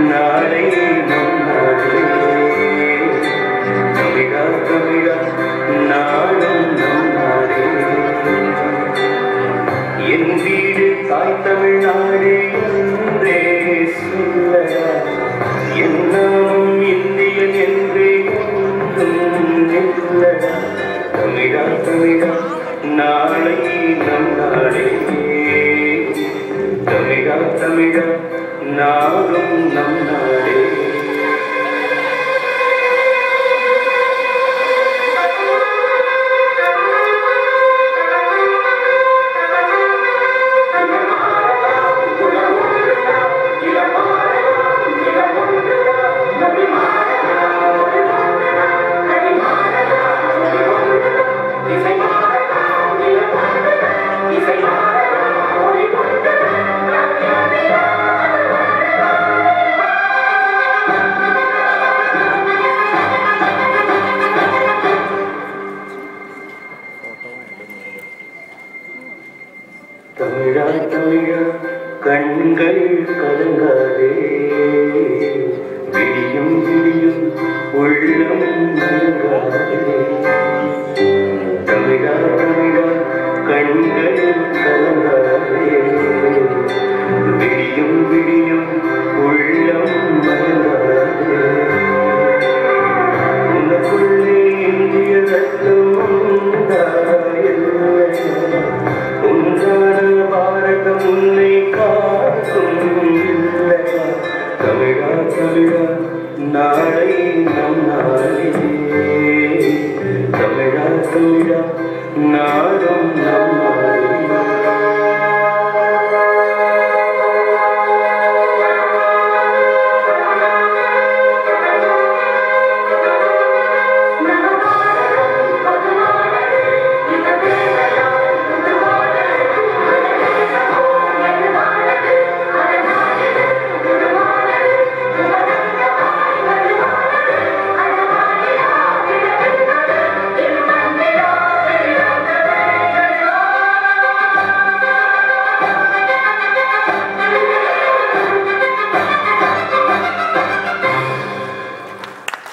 நாளை நம் நாடே. தமிழா தமிழா நாடும் நம் நாடே. என் வீடு தாய் தமிழ்நாடே என்றே சொல்லடா. என் நாமம் இந்தியன் என்றே ஒன்றும் இல்லடா. தமிழா தமிழா நாளை நம் நாடே. தமிழா தமிழா நாடும் நம் நாடே. தமிழா தமிழா கண்கள் கலங்காதே. விடியும் விடியும் உள்ளம் மயங்காதே. தமிழா தமிழா கண்கள் கலங்காதே. விடியும் விடியும் உள்ளம் மயங்காதே. உனக்குள்ளே இந்திய ரத்தம் பாரதம் உன்னை காக்கும் இல்லையா. தமிழா தமிழா நாளை நம் நாளே. தமிழா தமிழா நாடும் நம்